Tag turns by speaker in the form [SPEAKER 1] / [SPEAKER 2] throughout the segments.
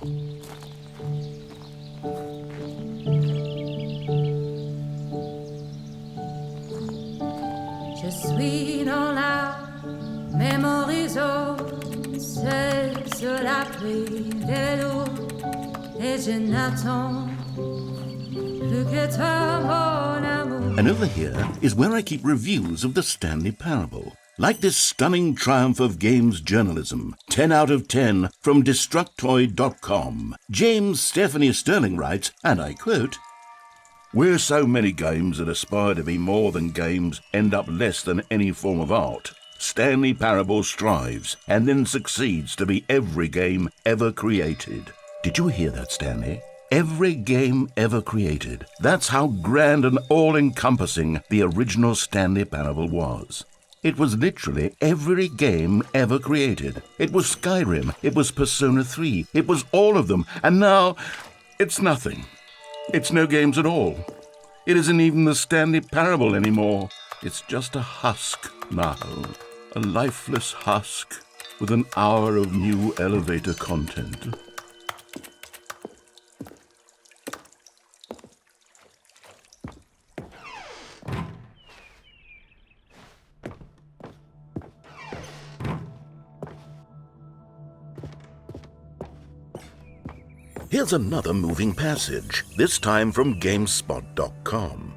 [SPEAKER 1] Je suis dans la mémoriso, c'est sur la pluie de l'eau, et je n'attends plus que toi, mon amour.
[SPEAKER 2] And over here is where I keep reviews of the Stanley Parable. Like this stunning triumph of games journalism, 10 out of 10 from Destructoid.com. James Stephanie Sterling writes, and I quote, "Where so many games that aspire to be more than games end up less than any form of art, Stanley Parable strives and then succeeds to be every game ever created." Did you hear that, Stanley? Every game ever created. That's how grand and all-encompassing the original Stanley Parable was. It was literally every game ever created. It was Skyrim, it was Persona 3, it was all of them, and now it's nothing. It's no games at all. It isn't even the Stanley Parable anymore. It's just a husk now, a lifeless husk with an hour of new elevator content. Here's another moving passage, this time from GameSpot.com.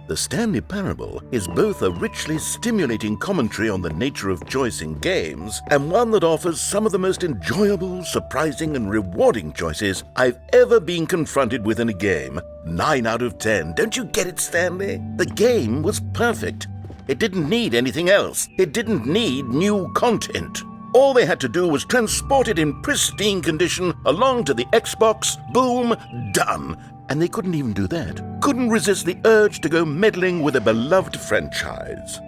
[SPEAKER 2] The Stanley Parable is both a richly stimulating commentary on the nature of choice in games and one that offers some of the most enjoyable, surprising, and rewarding choices I've ever been confronted with in a game. 9 out of 10. Don't you get it, Stanley? The game was perfect. It didn't need anything else. It didn't need new content. All they had to do was transport it in pristine condition along to the Xbox, boom, done. And they couldn't even do that. Couldn't resist the urge to go meddling with a beloved franchise.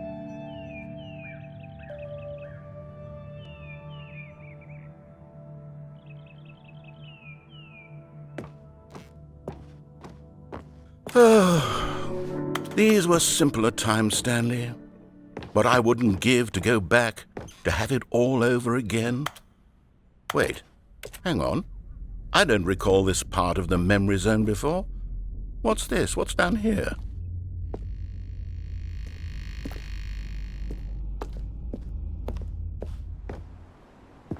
[SPEAKER 2] These were simpler times, Stanley. What I wouldn't give to go back, to have it all over again. Wait, hang on. I don't recall this part of the memory zone before. What's this? What's down here?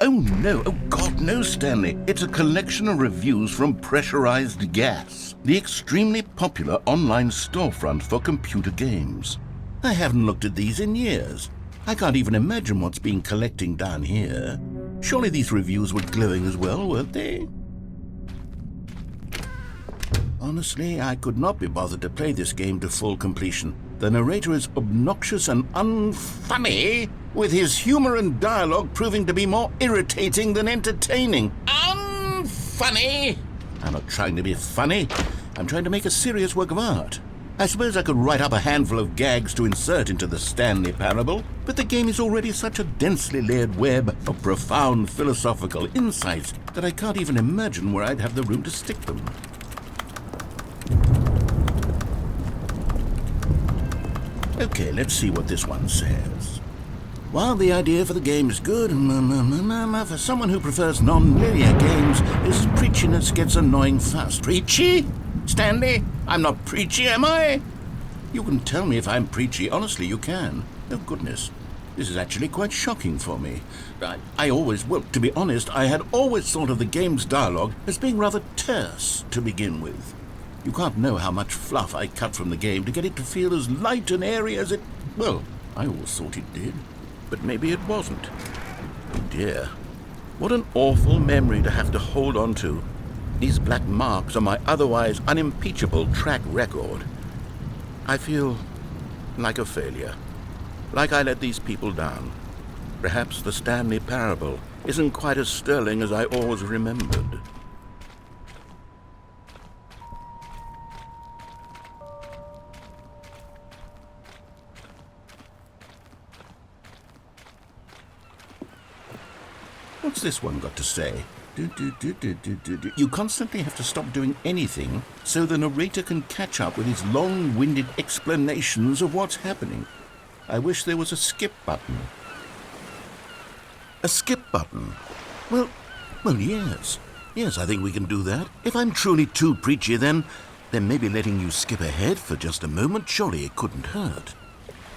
[SPEAKER 2] Oh no, oh God, no, Stanley. It's a collection of reviews from Pressurized Gas, the extremely popular online storefront for computer games. I haven't looked at these in years. I can't even imagine what's been collecting down here. Surely these reviews were glowing as well, weren't they? Honestly, I could not be bothered to play this game to full completion. The narrator is obnoxious and unfunny, with his humor and dialogue proving to be more irritating than entertaining. Unfunny! I'm not trying to be funny. I'm trying to make a serious work of art. I suppose I could write up a handful of gags to insert into the Stanley Parable, but the game is already such a densely layered web of profound philosophical insights that I can't even imagine where I'd have the room to stick them. Okay, let's see what this one says. While the idea for the game is good, for someone who prefers non-linear games, this preachiness gets annoying fast. Preachy? Stanley, I'm not preachy, am I? You can tell me if I'm preachy. Honestly, you can. Oh, goodness. This is actually quite shocking for me. To be honest, I had always thought of the game's dialogue as being rather terse to begin with. You can't know how much fluff I cut from the game to get it to feel as light and airy as it... Well, I always thought it did. But maybe it wasn't. Oh, dear. What an awful memory to have to hold on to. These black marks on my otherwise unimpeachable track record. I feel like a failure. Like I let these people down. Perhaps the Stanley Parable isn't quite as sterling as I always remembered. What's this one got to say? You constantly have to stop doing anything so the narrator can catch up with his long-winded explanations of what's happening. I wish there was a skip button. A skip button? Well, yes. Yes, I think we can do that. If I'm truly too preachy, then maybe letting you skip ahead for just a moment, surely it couldn't hurt.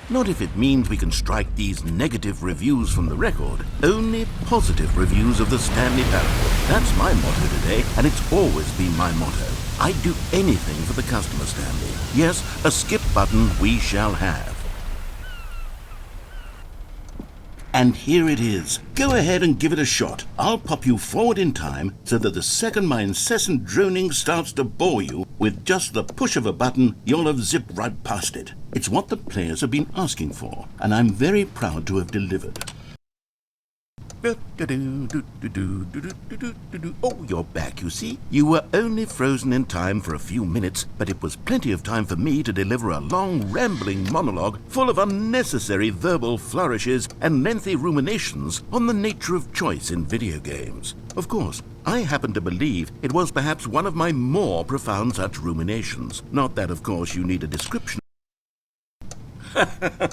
[SPEAKER 2] Not if it means we can strike these negative reviews from the record. Only positive reviews of the Stanley Parable. That's my motto today, and it's always been my motto. I'd do anything for the customer, Stanley. Yes, a skip button we shall have. And here it is. Go ahead and give it a shot. I'll pop you forward in time so that the second my incessant droning starts to bore you, with just the push of a button, you'll have zipped right past it. It's what the players have been asking for, and I'm very proud to have delivered. Oh, you're back, you see. You were only frozen in time for a few minutes, but it was plenty of time for me to deliver a long, rambling monologue full of unnecessary verbal flourishes and lengthy ruminations on the nature of choice in video games. Of course, I happen to believe it was perhaps one of my more profound such ruminations. Not that, of course, you need a description.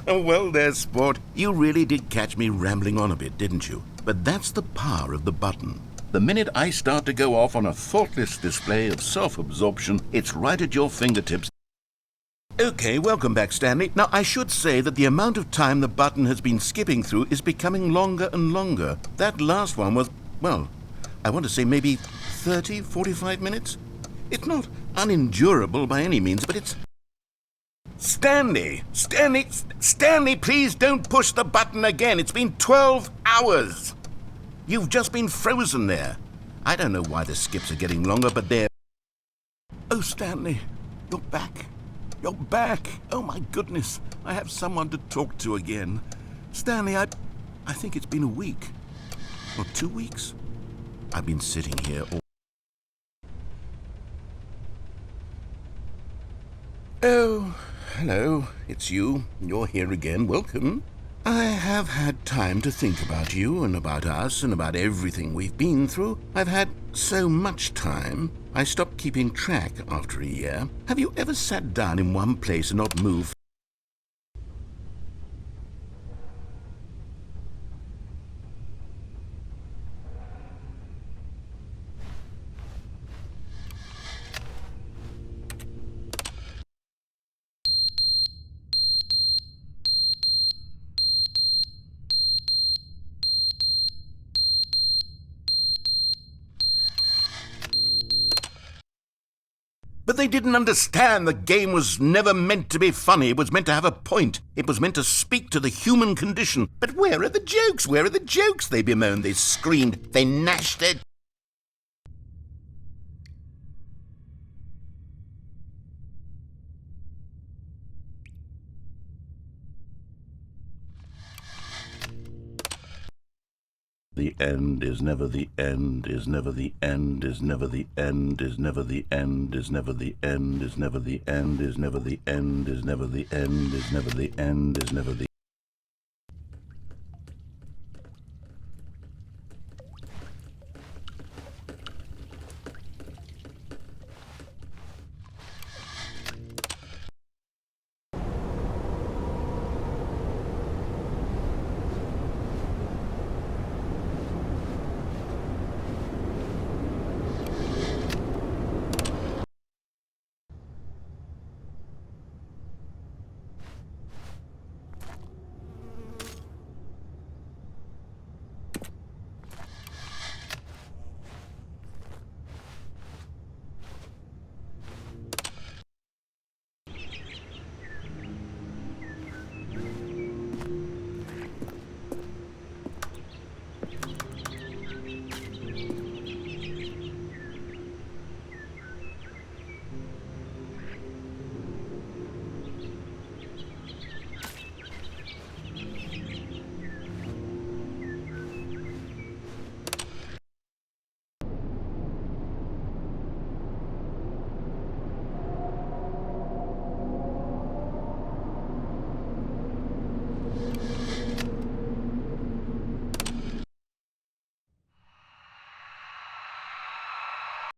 [SPEAKER 2] Well, there, sport. You really did catch me rambling on a bit, didn't you? But that's the power of the button. The minute I start to go off on a thoughtless display of self-absorption, it's right at your fingertips. Okay, welcome back, Stanley. Now, I should say that the amount of time the button has been skipping through is becoming longer and longer. That last one was, well, I want to say maybe 30, 45 minutes? It's not unendurable by any means, but it's... Stanley, please don't push the button again. It's been 12 hours. You've just been frozen there. I don't know why the skips are getting longer, but they're... Oh, Stanley, you're back. You're back. Oh, my goodness. I have someone to talk to again. Stanley, I think it's been a week. Or 2 weeks. I've been sitting here all... Oh... Hello, it's you. You're here again. Welcome. I have had time to think about you and about us and about everything we've been through. I've had so much time. I stopped keeping track after a year. Have you ever sat down in one place and not moved? But they didn't understand the game was never meant to be funny. It was meant to have a point. It was meant to speak to the human condition. But where are the jokes? Where are the jokes? They bemoaned, they screamed, they gnashed their... The end is never the end, is never the end, is never the end, is never the end, is never the end, is never the end, is never the end, is never the end, is never the end, is never the